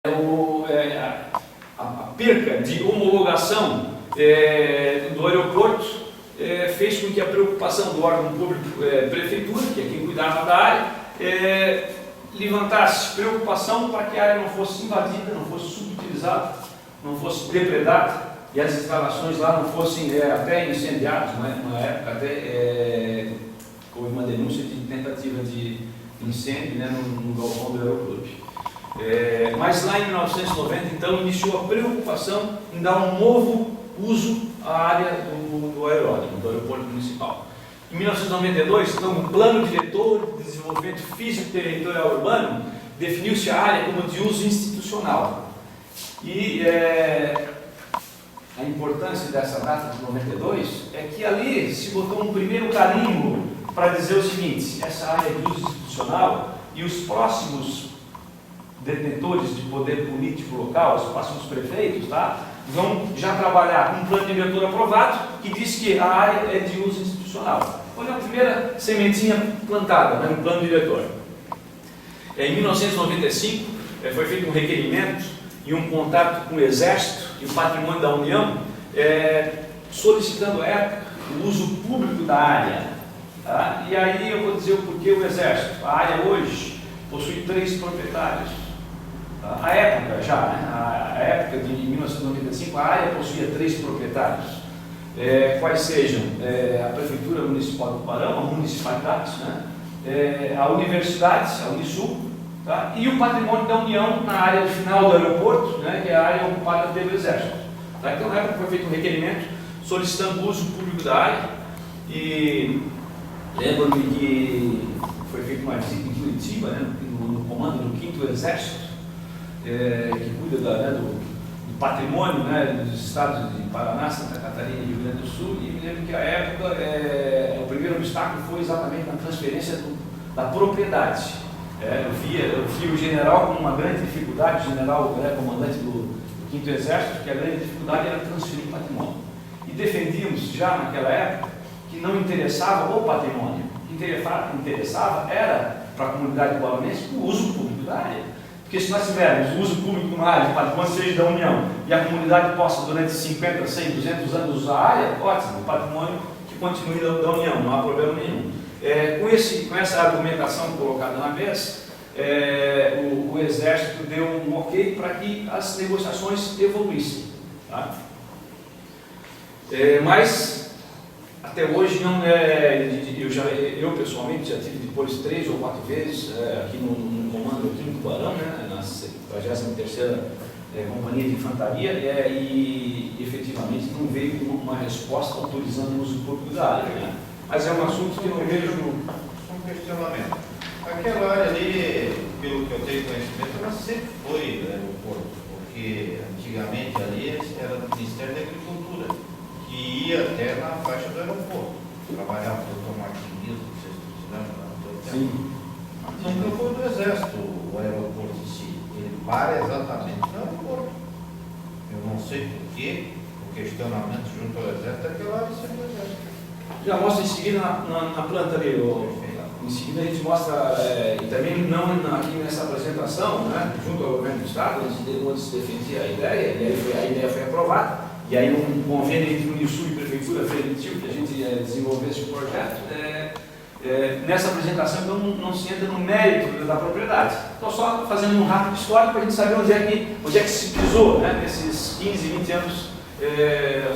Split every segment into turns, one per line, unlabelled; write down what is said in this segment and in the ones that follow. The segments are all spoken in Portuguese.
A perca de homologação do aeroporto fez com que a preocupação do órgão público, prefeitura, que é quem cuidava da área, levantasse preocupação para que a área não fosse invadida, não fosse subutilizada, não fosse depredada e as instalações lá não fossem até incendiadas. Na época até houve uma denúncia de tentativa de incêndio, né, no galpão do aeroclube. Mas lá em 1990, então, iniciou a preocupação em dar um novo uso à área do aeródromo, do aeroporto municipal. Em 1992, então, o Plano Diretor de Desenvolvimento Físico-Territorial Urbano definiu-se a área como de uso institucional. E a importância dessa data de 92 é que ali se botou um primeiro carimbo para dizer o seguinte: essa área é de uso institucional e os próximos detentores de poder político local, os próximos prefeitos, tá, vão já trabalhar com um plano diretor aprovado que diz que a área é de uso institucional. Olha a primeira sementinha plantada, né, no plano diretor. Em 1995 foi feito um requerimento e um contato com o Exército e o Patrimônio da União, solicitando à época o uso público da área. Tá? E aí eu vou dizer o porquê o Exército. A área hoje possui 3 proprietários. A época já, né? A época de 1995, a área possuía 3 proprietários, quais sejam a Prefeitura Municipal do Tubarão, a municipalidade, né? A Universidade, a Unisul, tá? E o Patrimônio da União na área final do aeroporto, né? Que é a área ocupada pelo Exército. Tá? Então, na época foi feito um requerimento solicitando o uso público da área e lembro-me que foi feita uma visita em Curitiba, né? no comando do 5º Exército, que cuida do patrimônio, né, dos estados de Paraná, Santa Catarina e Rio Grande do Sul, e me lembro que a época o primeiro obstáculo foi exatamente na transferência da propriedade. Eu via o general com uma grande dificuldade, o general comandante do 5º Exército, que a grande dificuldade era transferir patrimônio. E defendíamos já naquela época que não interessava o patrimônio, o que interessava era para a comunidade guaranense o uso público da área. Porque se nós tivermos o uso público de uma área, de patrimônio seja da União, e a comunidade possa durante 50, 100, 200 anos usar a área, ótimo, o patrimônio que continue da União, não há problema nenhum. Com essa argumentação colocada na mesa, o Exército deu um ok para que as negociações evoluíssem. Tá? Mas até hoje não eu pessoalmente já tive depois 3 ou 4 vezes aqui no comando aqui no Tubarão, né, na 43ª Companhia de Infantaria, e efetivamente não veio uma resposta autorizando o uso público da área. Né? Mas é um assunto que eu não vejo
um questionamento. Aquela área ali, pelo que eu tenho conhecimento, ela sempre foi do aeroporto, porque antigamente ali era do Ministério da Agricultura, que ia até na faixa do aeroporto. Trabalhava o doutor Martins, não sei se você lembra.
Sim.
Nunca foi do Exército o aeroporto em si. Ele para exatamente no aeroporto. Eu não sei porquê o questionamento junto ao Exército é aquela área sempre do Exército.
Já mostra em seguida na planta ali. Em seguida a gente mostra, e também não aqui nessa apresentação, né, junto ao governo do Estado, onde se defendia a ideia, e aí a ideia foi aprovada, e aí um convênio entre o Unisul e a Prefeitura permitiu que a gente desenvolvesse o projeto. Nessa apresentação então não se entra no mérito da propriedade. Estou só fazendo um rápido histórico para a gente saber onde é que se pisou, né, nesses 15, 20 anos,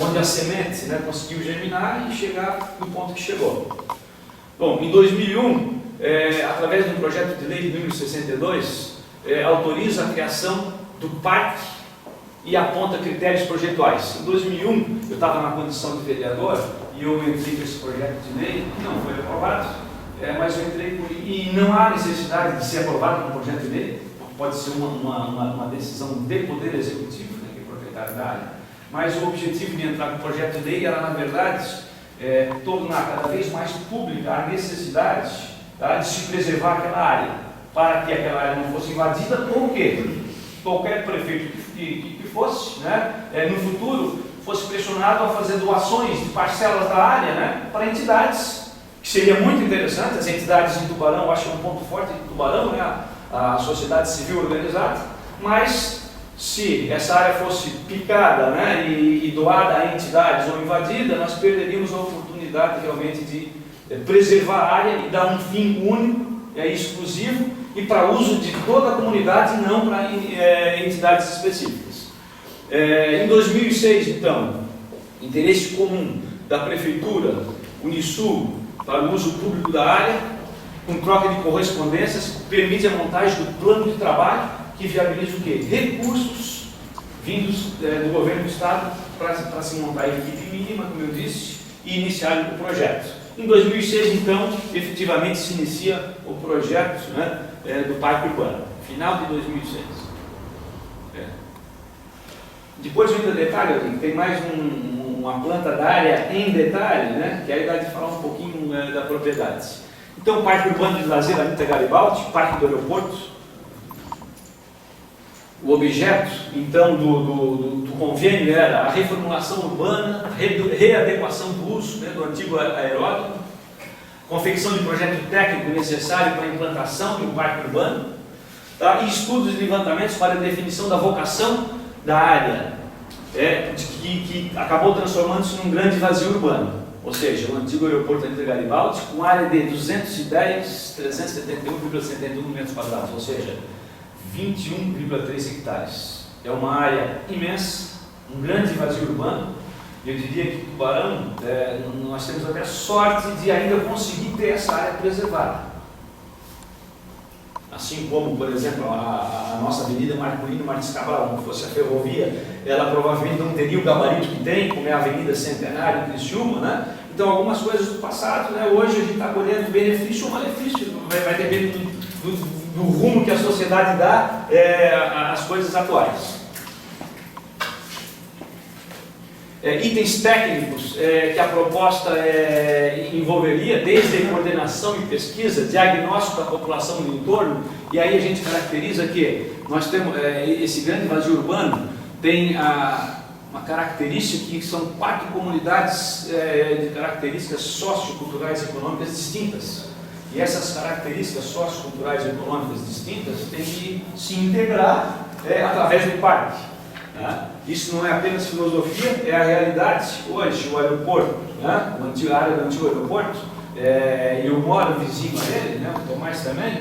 onde a semente, né, conseguiu germinar e chegar no ponto que chegou. Bom, em 2001, através de um projeto de lei de número 62, autoriza a criação do parque e aponta critérios projetuais. Em 2001, eu estava na condição de vereador e eu entrei com esse projeto de lei, que não foi aprovado, mas eu entrei e não há necessidade de ser aprovado um projeto de lei, porque pode ser uma decisão de poder executivo, né, que é proprietário da área, mas o objetivo de entrar com o projeto de lei era, na verdade, tornar cada vez mais pública a necessidade, tá, de se preservar aquela área, para que aquela área não fosse invadida, ou que qualquer prefeito que fosse, né, no futuro, fosse pressionado a fazer doações de parcelas da área, né, para entidades, que seria muito interessante. As entidades em Tubarão, eu acho que é um ponto forte de Tubarão, né, a sociedade civil organizada, mas se essa área fosse picada, né, e doada a entidades ou invadida, nós perderíamos a oportunidade realmente de preservar a área e dar um fim único, exclusivo e para uso de toda a comunidade e não para entidades específicas. Em 2006, então, interesse comum da Prefeitura, Unisul, para o uso público da área, com troca de correspondências, permite a montagem do plano de trabalho que viabiliza o quê? Recursos vindos do governo do Estado para se montar a equipe mínima, como eu disse, e iniciar o projeto. Em 2006, então, efetivamente se inicia o projeto, né, do Parque Urbano, final de 2006. Depois eu ainda detalhe, tem mais uma planta da área em detalhe, né, que aí dá de falar um pouquinho da propriedade. Então, o Parque Urbano de Lazer Anita Garibaldi, Parque do Aeroporto. O objeto, então, do convênio era a reformulação urbana, readequação do uso, né, do antigo aeródromo, confecção de projeto técnico necessário para a implantação de um parque urbano, tá, e estudos e levantamentos para a definição da vocação da área, que acabou transformando-se num grande vazio urbano. Ou seja, o antigo aeroporto Anita Garibaldi, com área de 210.371,71 metros quadrados, ou seja, 21,3 hectares. É uma área imensa, um grande vazio urbano. Eu diria que Tubarão, nós temos até sorte de ainda conseguir ter essa área preservada. Assim como, por exemplo, a nossa Avenida Marcolino Martins Cabral, se fosse a ferrovia, ela provavelmente não teria o gabarito que tem, como é a Avenida Centenário, Criciúma, né? Então, algumas coisas do passado, né? Hoje a gente está colhendo benefício ou malefício, vai depender do rumo que a sociedade dá às coisas atuais. Itens técnicos que a proposta envolveria, desde coordenação e pesquisa, diagnóstico da população do entorno, e aí a gente caracteriza que nós temos esse grande vazio urbano, tem uma característica que são 4 comunidades de características socioculturais e econômicas distintas. E essas características socioculturais e econômicas distintas têm que se integrar através do parque. Né? Isso não é apenas filosofia, é a realidade. Hoje, o aeroporto, né? A área do antigo aeroporto, eu moro vizinho a ele, né? O Tomás também.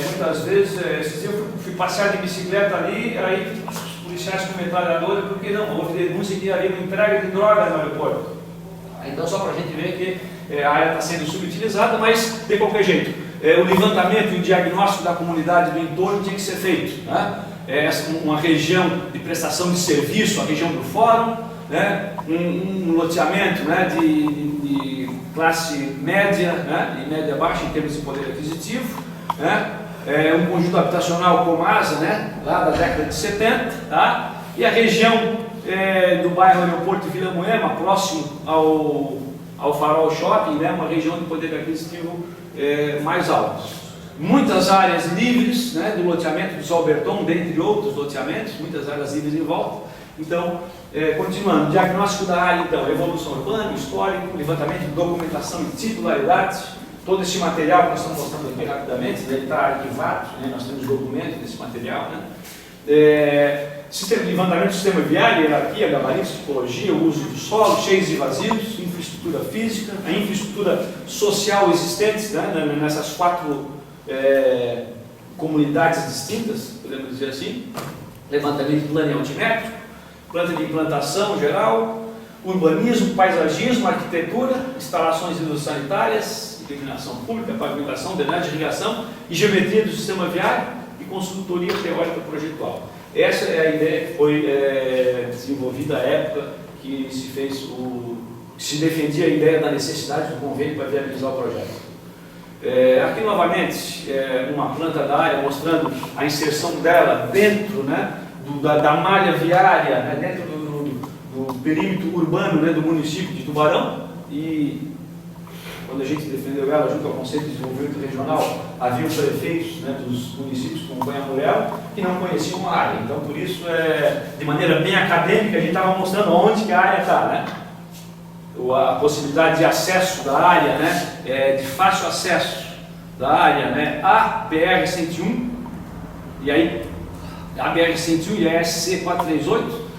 Muitas vezes, esses dias eu fui passear de bicicleta ali, aí os policiais com metralhadora, porque não, houve denúncia que havia uma entrega de droga no aeroporto. Então, só para a gente ver que a área está sendo subutilizada, mas de qualquer jeito, o levantamento e o diagnóstico da comunidade do entorno tinha que ser feito. Né? Uma região de prestação de serviço, a região do fórum, né? um loteamento, né? de classe média, né? e média baixa em termos de poder aquisitivo, né? Um conjunto habitacional Comasa, né? lá da década de 70, tá? E a região do bairro Aeroporto e Vila Moema, próximo ao Farol Shopping, né? Uma região de poder aquisitivo mais alto. Muitas áreas livres, né, do loteamento do Salberton, dentre outros loteamentos, muitas áreas livres em volta. Então, continuando, diagnóstico da área, então, evolução urbana, histórico, levantamento de documentação e titularidade. Todo esse material que nós estamos mostrando aqui rapidamente, ele está arquivado, né, nós temos documento desse material. Né? Levantamento do sistema viário, hierarquia, gabaritos, tipologia, o uso do solo, cheios e vazios, infraestrutura física, a infraestrutura social existente, né, nessas 4 comunidades distintas, podemos dizer assim, levantamento de plano altimétrico, planta de implantação geral, urbanismo, paisagismo, arquitetura, instalações hidrossanitárias, iluminação pública, pavimentação, drenagem, irrigação e geometria do sistema viário e consultoria teórica projetual. Essa é a ideia que foi desenvolvida à época que se defendia a ideia da necessidade do convênio para viabilizar o projeto. Aqui novamente uma planta da área mostrando a inserção dela dentro, né, da malha viária, né, dentro do perímetro urbano, né, do município de Tubarão. E quando a gente defendeu ela junto ao Conselho de Desenvolvimento Regional, havia os prefeitos, né, dos municípios como Banhamurel que não conheciam a área. Então, por isso, de maneira bem acadêmica, a gente estava mostrando onde que a área está, né? A possibilidade de acesso da área, né, de fácil acesso da área, né, a PR-101, e aí a BR-101 e a SC-438,